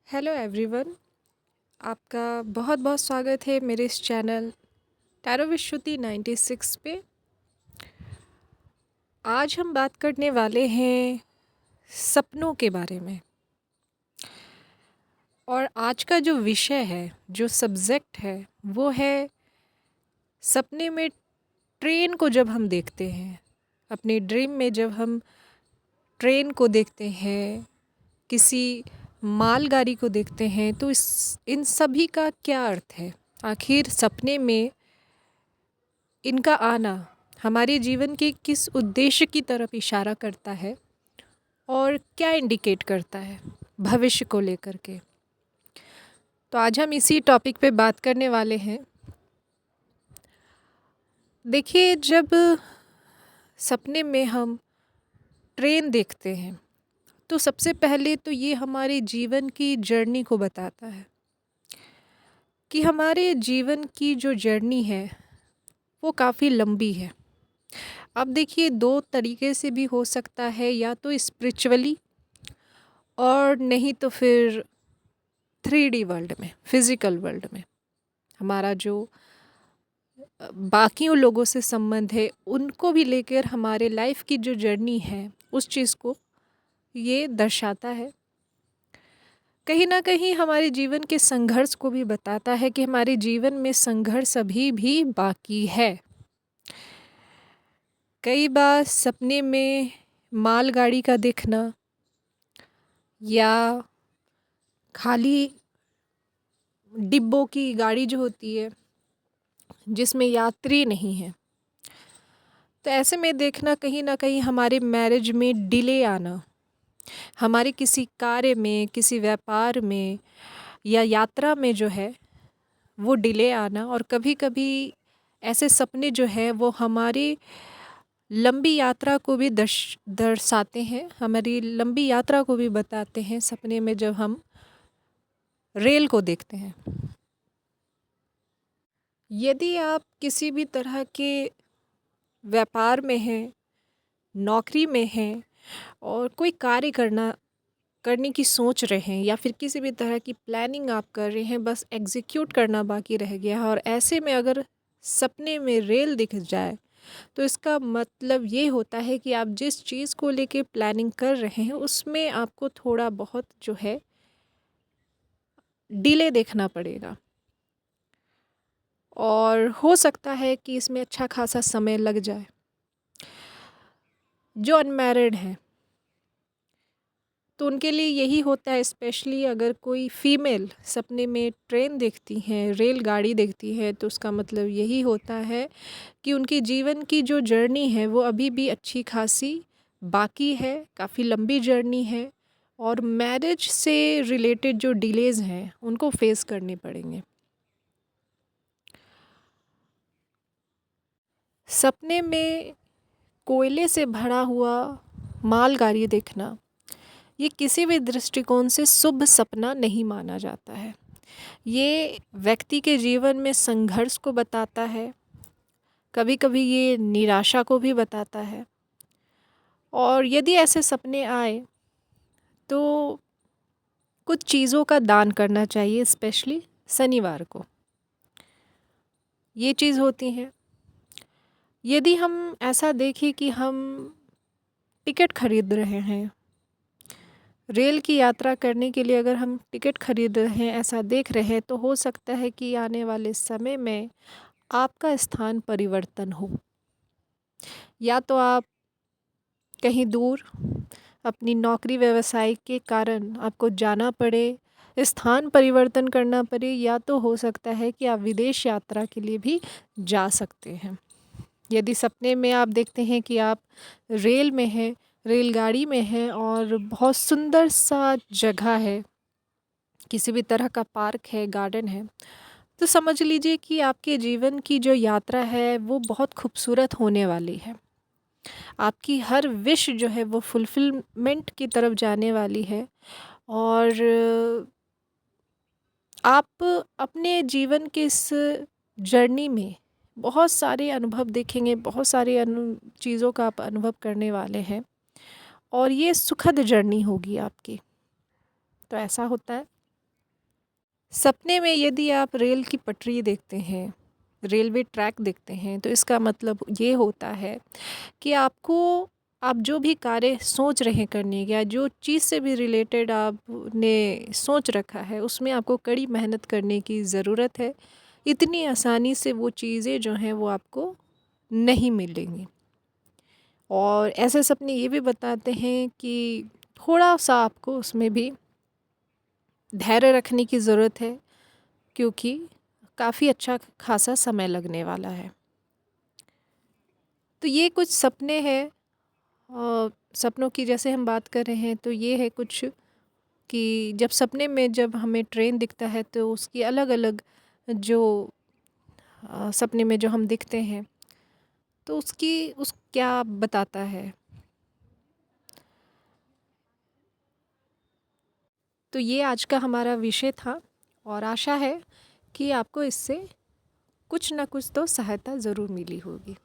Hello everyone. आपका बहुत बहुत स्वागत है मेरे इस चैनल टैरो विद श्रुति 96 पे। आज हम बात करने वाले हैं सपनों के बारे में। और आज का जो विषय है, जो सब्जेक्ट है, वो है सपने में ट्रेन को जब हम देखते हैं, अपने ड्रीम में जब हम ट्रेन को देखते हैं, किसी मालगाड़ी को देखते हैं, तो इन सभी का क्या अर्थ है? आखिर सपने में इनका आना हमारे जीवन के किस उद्देश्य की तरफ इशारा करता है और क्या इंडिकेट करता है भविष्य को लेकर के? तो आज हम इसी टॉपिक पे बात करने वाले हैं। देखिए, जब सपने में हम ट्रेन देखते हैं तो सबसे पहले तो ये हमारे जीवन की जर्नी को बताता है कि हमारे जीवन की जो जर्नी है वो काफ़ी लंबी है। अब देखिए, दो तरीके से भी हो सकता है, या तो स्पिरिचुअली और नहीं तो फिर 3D वर्ल्ड में, फिज़िकल वर्ल्ड में। हमारा जो बाकियों लोगों से संबंध है उनको भी लेकर हमारे लाइफ की जो जर्नी है उस चीज़ को ये दर्शाता है। कहीं ना कहीं हमारे जीवन के संघर्ष को भी बताता है कि हमारे जीवन में संघर्ष अभी भी बाकी है। कई बार सपने में मालगाड़ी का दिखना या खाली डिब्बों की गाड़ी जो होती है जिसमें यात्री नहीं है, तो ऐसे में देखना कहीं ना कहीं हमारे मैरिज में डिले आना, हमारे किसी कार्य में, किसी व्यापार में या यात्रा में जो है वो डिले आना। और कभी कभी ऐसे सपने जो है वो हमारी लंबी यात्रा को भी दर्शाते हैं, हमारी लंबी यात्रा को भी बताते हैं। सपने में जब हम रेल को देखते हैं, यदि आप किसी भी तरह के व्यापार में हैं, नौकरी में हैं और कोई कार्य करने की सोच रहे हैं, या फिर किसी भी तरह की प्लानिंग आप कर रहे हैं, बस एग्जीक्यूट करना बाकी रह गया है, और ऐसे में अगर सपने में रेल दिख जाए तो इसका मतलब ये होता है कि आप जिस चीज़ को लेके प्लानिंग कर रहे हैं उसमें आपको थोड़ा बहुत जो है डिले देखना पड़ेगा, और हो सकता है कि इसमें अच्छा खासा समय लग जाए। जो अनमैरिड हैं तो उनके लिए यही होता है, स्पेशली अगर कोई फीमेल सपने में ट्रेन देखती हैं, रेलगाड़ी देखती है, तो उसका मतलब यही होता है कि उनके जीवन की जो जर्नी है वो अभी भी अच्छी खासी बाकी है, काफ़ी लंबी जर्नी है, और मैरिज से रिलेटेड जो डिलेज़ हैं उनको फेस करने पड़ेंगे। सपने में कोयले से भरा हुआ मालगाड़ी देखना ये किसी भी दृष्टिकोण से शुभ सपना नहीं माना जाता है। ये व्यक्ति के जीवन में संघर्ष को बताता है, कभी कभी ये निराशा को भी बताता है। और यदि ऐसे सपने आए तो कुछ चीज़ों का दान करना चाहिए, स्पेशली शनिवार को। ये चीज़ होती है। यदि हम ऐसा देखें कि हम टिकट खरीद रहे हैं, रेल की यात्रा करने के लिए अगर हम टिकट खरीद रहे हैं, ऐसा देख रहे हैं, तो हो सकता है कि आने वाले समय में आपका स्थान परिवर्तन हो, या तो आप कहीं दूर अपनी नौकरी व्यवसाय के कारण आपको जाना पड़े, स्थान परिवर्तन करना पड़े, या तो हो सकता है कि आप विदेश यात्रा के लिए भी जा सकते हैं। यदि सपने में आप देखते हैं कि आप रेल में हैं, रेलगाड़ी में हैं और बहुत सुंदर सा जगह है, किसी भी तरह का पार्क है, गार्डन है, तो समझ लीजिए कि आपके जीवन की जो यात्रा है वो बहुत खूबसूरत होने वाली है। आपकी हर विश जो है वो फुलफिलमेंट की तरफ जाने वाली है, और आप अपने जीवन के इस जर्नी में बहुत सारे अनुभव देखेंगे, बहुत सारे चीज़ों का आप अनुभव करने वाले हैं, और ये सुखद जर्नी होगी आपकी। तो ऐसा होता है। सपने में यदि आप रेल की पटरी देखते हैं, रेलवे ट्रैक देखते हैं, तो इसका मतलब ये होता है कि आप जो भी कार्य सोच रहे हैं करने या जो चीज़ से भी रिलेटेड आपने सोच रखा है, उसमें आपको कड़ी मेहनत करने की ज़रूरत है। इतनी आसानी से वो चीज़ें जो हैं वो आपको नहीं मिलेंगी। और ऐसे सपने ये भी बताते हैं कि थोड़ा-सा आपको उसमें भी धैर्य रखने की ज़रूरत है, क्योंकि काफ़ी अच्छा खासा समय लगने वाला है। तो ये कुछ सपने हैं। सपनों की जैसे हम बात कर रहे हैं, तो ये है कुछ कि जब सपने में जब हमें ट्रेन दिखता है तो उसकी अलग-अलग जो सपने में जो हम दिखते हैं, तो उसकी उस क्या बताता है। तो ये आज का हमारा विषय था और आशा है कि आपको इससे कुछ ना कुछ तो सहायता ज़रूर मिली होगी।